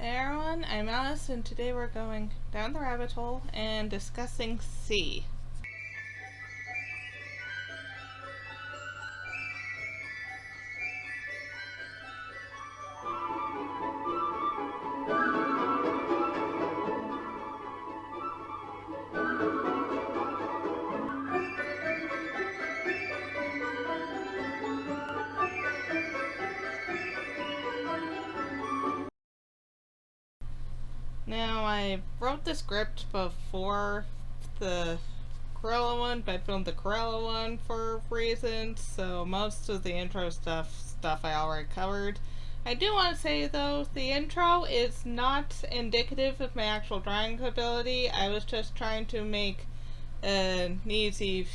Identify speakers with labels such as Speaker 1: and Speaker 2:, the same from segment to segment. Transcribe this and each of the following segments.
Speaker 1: Hey everyone, I'm Alice, and today we're going down the rabbit hole and discussing C. Now, I wrote the script before the Cruella one, but I filmed the Cruella one for reasons, so most of the intro stuff I already covered. I do want to say, though, the intro is not indicative of my actual drawing ability. I was just trying to make an easy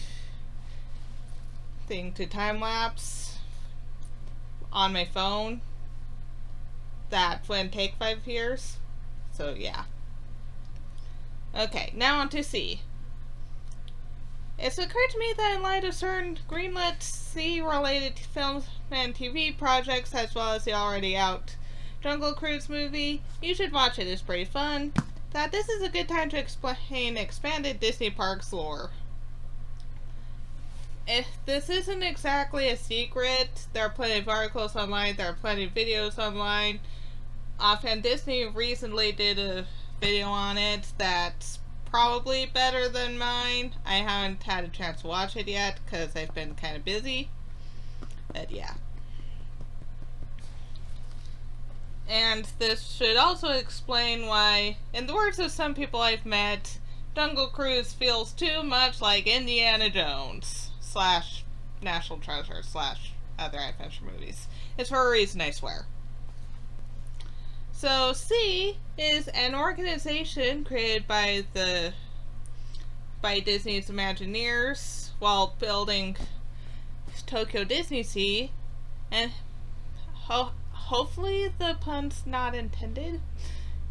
Speaker 1: thing to time-lapse on my phone that wouldn't take 5 years. So, yeah. Okay, now on to C. It's occurred to me that in light of certain greenlit C-related films and TV projects, as well as the already out Jungle Cruise movie, you should watch it, it's pretty fun, that this is a good time to explain expanded Disney Parks lore. This isn't exactly a secret. There are plenty of articles online, there are plenty of videos online. Offhand Disney recently did a video on it that's probably better than mine. I haven't had a chance to watch it yet because I've been kind of busy. But yeah. And this should also explain why, in the words of some people I've met, Jungle Cruise feels too much like Indiana Jones / National Treasure / other adventure movies. It's for a reason, I swear. So C is an organization created by Disney's Imagineers while building Tokyo Disney Sea, and hopefully the pun's not intended.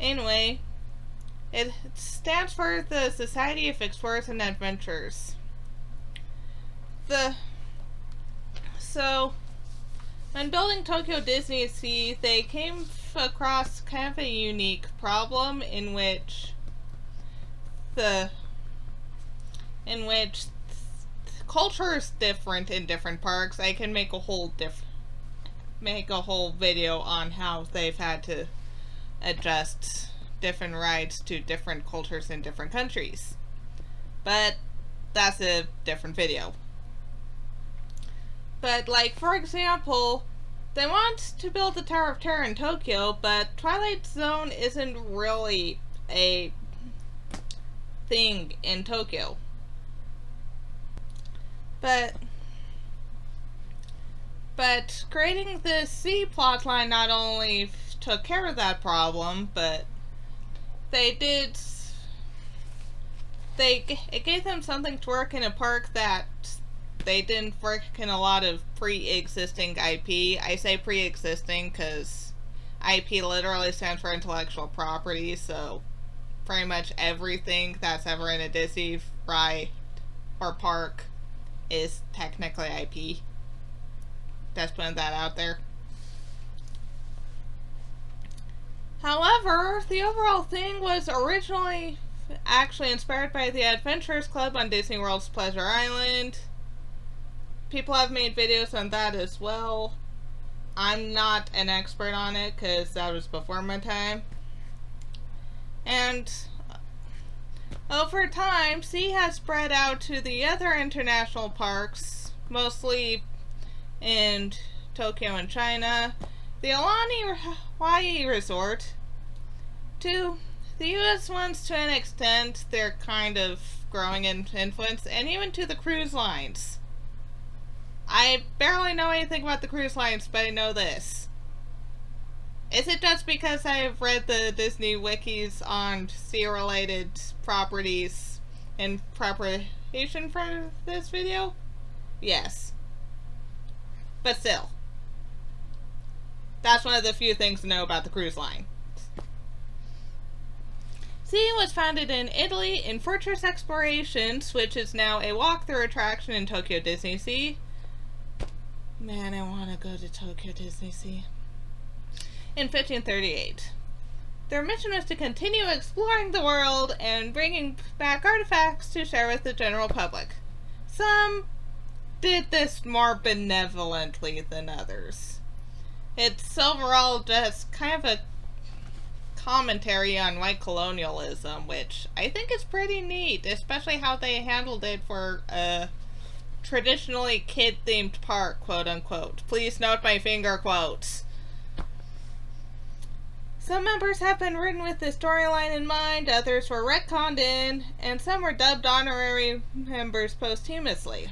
Speaker 1: Anyway, it stands for the Society of Explorers and Adventurers. When building Tokyo Disney Sea, they came across kind of a unique problem in which culture is different in different parks. I can make a whole video on how they've had to adjust different rides to different cultures in different countries. But that's a different video. But, for example, they want to build the Tower of Terror in Tokyo, but Twilight Zone isn't really a thing in Tokyo. But creating the C plotline not only took care of that problem, but it gave them something to work in a park that they didn't work in a lot of pre-existing IP. I say pre-existing because IP literally stands for intellectual property, so pretty much everything that's ever in a Disney ride or park is technically IP. Just putting that out there. However, the overall thing was originally actually inspired by the Adventurers Club on Disney World's Pleasure Island. People have made videos on that as well. I'm not an expert on it because that was before my time. And over time, C has spread out to the other international parks, mostly in Tokyo and China, the Aulani Hawaii Resort, to the US ones to an extent. They're kind of growing in influence, and even to the cruise lines. I barely know anything about the cruise lines, but I know this. Is it just because I have read the Disney wikis on sea-related properties in preparation for this video? Yes. But still. That's one of the few things to know about the cruise line. C was founded in Italy in Fortress Explorations, which is now a walkthrough attraction in Tokyo Disney Sea. Man, I want to go to Tokyo Disney Sea. In 1538. Their mission was to continue exploring the world and bringing back artifacts to share with the general public. Some did this more benevolently than others. It's overall just kind of a commentary on white colonialism, which I think is pretty neat, especially how they handled it for a traditionally kid-themed park, quote-unquote. Please note my finger quotes. Some members have been written with the storyline in mind, others were retconned in, and some were dubbed honorary members posthumously.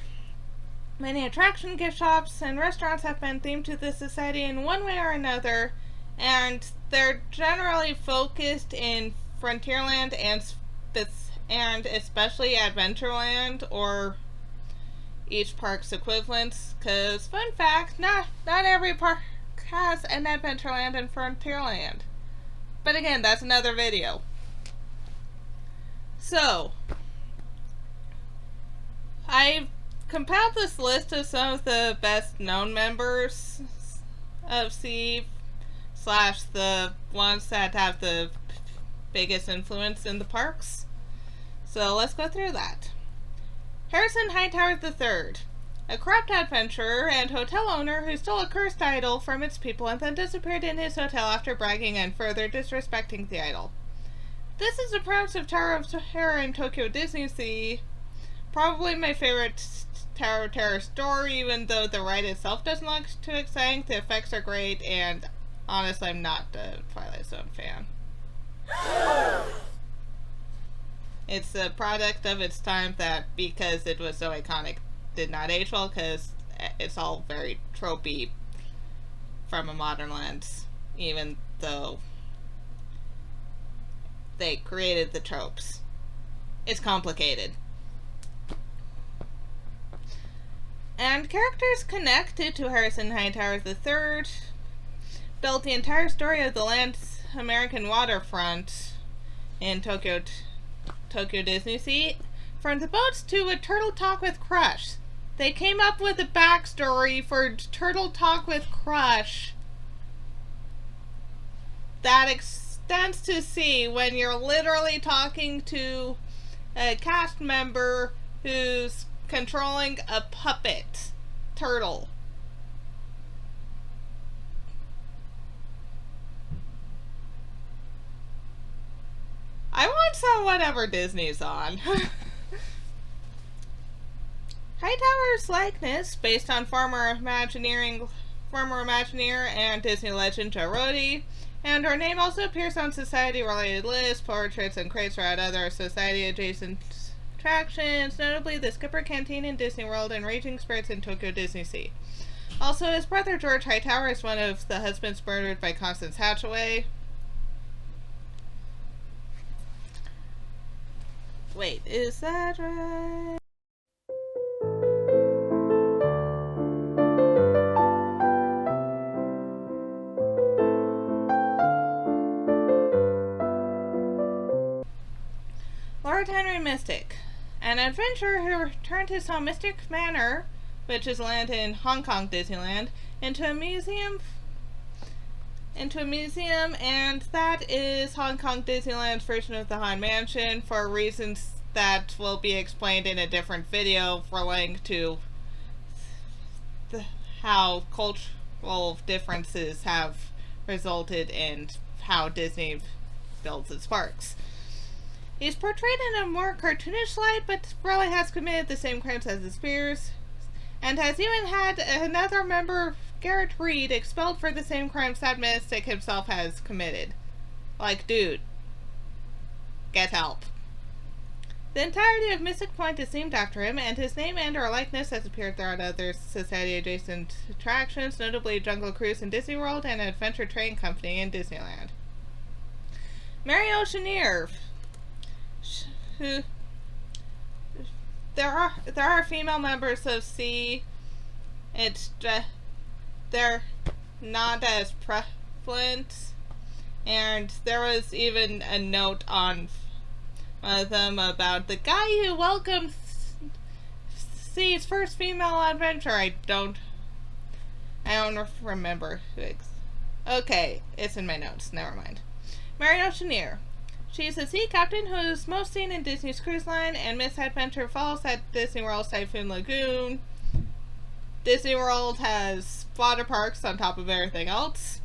Speaker 1: Many attraction gift shops and restaurants have been themed to the society in one way or another, and they're generally focused in Frontierland and especially Adventureland or each park's equivalents. Because, fun fact, not every park has an Adventureland and Frontierland. But again, that's another video. So, I've compiled this list of some of the best known members of C / the ones that have the biggest influence in the parks. So let's go through that. Harrison Hightower III, a corrupt adventurer and hotel owner who stole a cursed idol from its people and then disappeared in his hotel after bragging and further disrespecting the idol. This is a proud Tower of Terror in Tokyo Disney Sea. Probably my favorite Tower of Terror story, even though the ride itself doesn't look too exciting. The effects are great, and honestly, I'm not a Twilight Zone fan. It's a product of its time that, because it was so iconic, did not age well, because it's all very tropey from a modern lens, even though they created the tropes. It's complicated. And characters connected to Harrison Hightower III built the entire story of the land's American waterfront in Tokyo Disney Sea. From the boats to a Turtle Talk with Crush. They came up with a backstory for Turtle Talk with Crush that extends to sea when you're literally talking to a cast member who's controlling a puppet turtle. I want some whatever Disney's on. Hightower's likeness, based on former Imagineer and Disney legend Joe Rohde, and her name also appears on society-related lists, portraits, and crates throughout other society-adjacent attractions, notably the Skipper Canteen in Disney World and Raging Spirits in Tokyo Disney Sea. Also, his brother George Hightower is one of the husbands murdered by Constance Hatchaway. Wait, is that right? Lord Henry Mystic, an adventurer who returned his home Mystic Manor, which is land in Hong Kong Disneyland, into a museum, and that is Hong Kong Disneyland's version of the Haunted Mansion, for reasons that will be explained in a different video relating to how cultural differences have resulted in how Disney builds its parks. He's portrayed in a more cartoonish light, but really has committed the same crimes as his peers, and has even had another member, Garrett Reed, expelled for the same crimes that Mystic himself has committed. Like, dude, get help. The entirety of Mystic Point is named after him, and his name and or likeness has appeared throughout other society-adjacent attractions, notably Jungle Cruise in Disney World and Adventure Train Company in Disneyland. Mary Oceaneer, who there are female members of C. It's just they're not as prevalent, and there was even a note on one of them about the guy who welcomed C's first female adventure. I don't remember. Okay, it's in my notes. Never mind. Mario Chenier. She's a sea captain who is most seen in Disney's Cruise Line and Misadventure Falls at Disney World's Typhoon Lagoon. Disney World has water parks on top of everything else,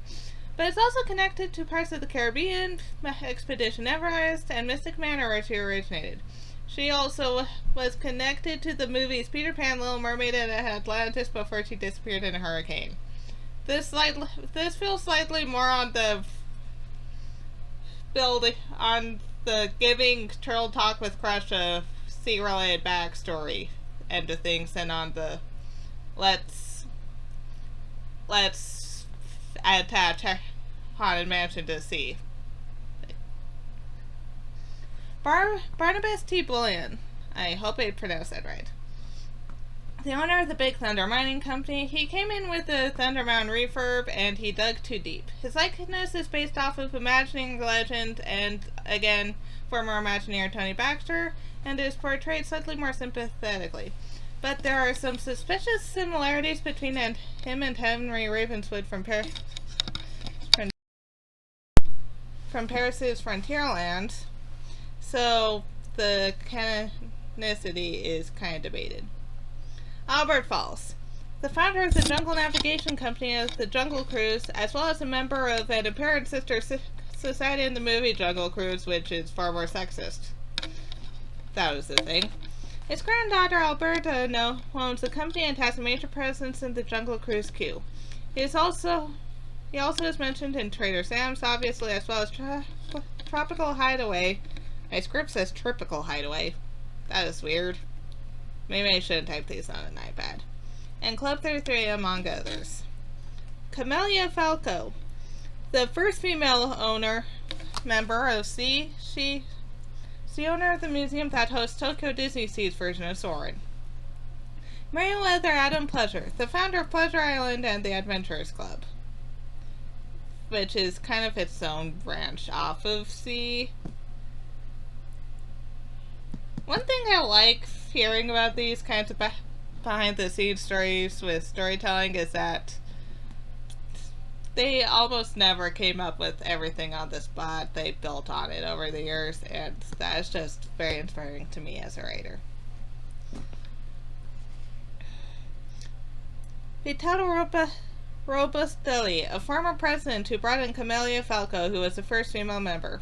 Speaker 1: but it's also connected to parts of the Caribbean, Expedition Everest, and Mystic Manor where she originated. She also was connected to the movies Peter Pan, Little Mermaid, and Atlantis before she disappeared in a hurricane. This feels slightly more on the giving Turtle Talk with Crush a sea-related backstory end of things than on the let's attach Haunted Mansion to sea. Barnabas T. Bullion. I hope I pronounced that right. The owner of the Big Thunder Mining Company, he came in with the Thunder Mountain refurb and he dug too deep. His likeness is based off of Imagineering legend and, again, former Imagineer Tony Baxter, and is portrayed slightly more sympathetically. But there are some suspicious similarities between him and Henry Ravenswood from Paris's Frontierland, so the canonicity is kind of debated. Albert Falls. The founder of the Jungle Navigation Company of the Jungle Cruise, as well as a member of an apparent sister society in the movie Jungle Cruise, which is far more sexist. That was the thing. His granddaughter Alberta owns the company and has a major presence in the Jungle Cruise queue. He also is mentioned in Trader Sam's, obviously, as well as Tropical Hideaway. My script says Tropical Hideaway. That is weird. Maybe I shouldn't type these on an iPad. And Club 33, among others. Camellia Falco. The first female member of Sea. She's the owner of the museum that hosts Tokyo Disney Sea's version of Soarin'. Meriwether Adam Pleasure. The founder of Pleasure Island and the Adventurers Club, which is kind of its own branch off of Sea. One thing I like hearing about these kinds of behind-the-scenes stories with storytelling is that they almost never came up with everything on the spot. They built on it over the years, and that is just very inspiring to me as a writer. Vittorio Robustelli, a former president who brought in Camellia Falco, who was the first female member.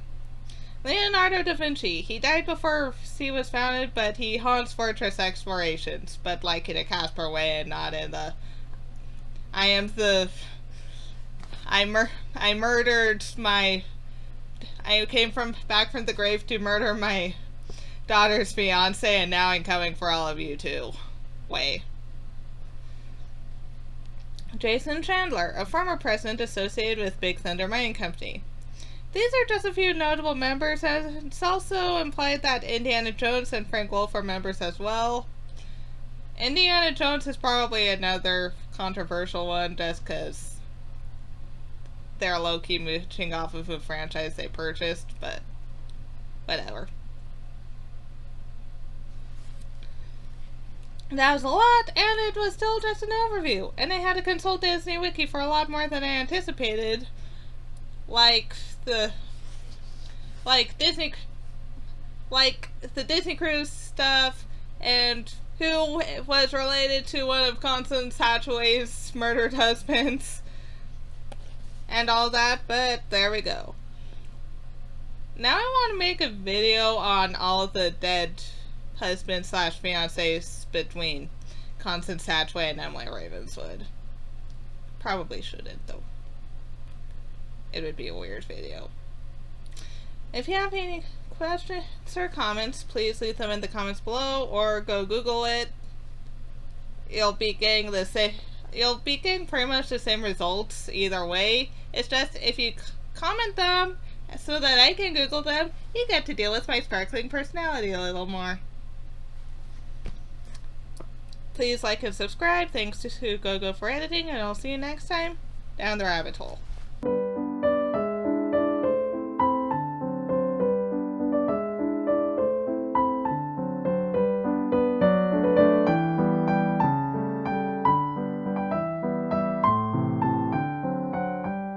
Speaker 1: Leonardo da Vinci. He died before Sea was founded, but he haunts fortress explorations, but like in a Casper way and not in the I came back from the grave to murder my daughter's fiance, and now I'm coming for all of you too way. Jason Chandler, a former president associated with Big Thunder Mining Company. These are just a few notable members, and it's also implied that Indiana Jones and Frank Wolf are members as well. Indiana Jones is probably another controversial one just because they're low-key mooching off of a franchise they purchased, but whatever. That was a lot, and it was still just an overview, and I had to consult Disney Wiki for a lot more than I anticipated. The Disney Cruise stuff, and who was related to one of Constance Hatchaway's murdered husbands, and all that, but there we go. Now I want to make a video on all of the dead husbands / fiancés between Constance Hatchaway and Emily Ravenswood. Probably shouldn't, though. It would be a weird video. If you have any questions or comments, please leave them in the comments below or go Google it. You'll be getting pretty much the same results either way. It's just if you comment them so that I can Google them, you get to deal with my sparkling personality a little more. Please like and subscribe. Thanks to GoGo for editing, and I'll see you next time down the rabbit hole.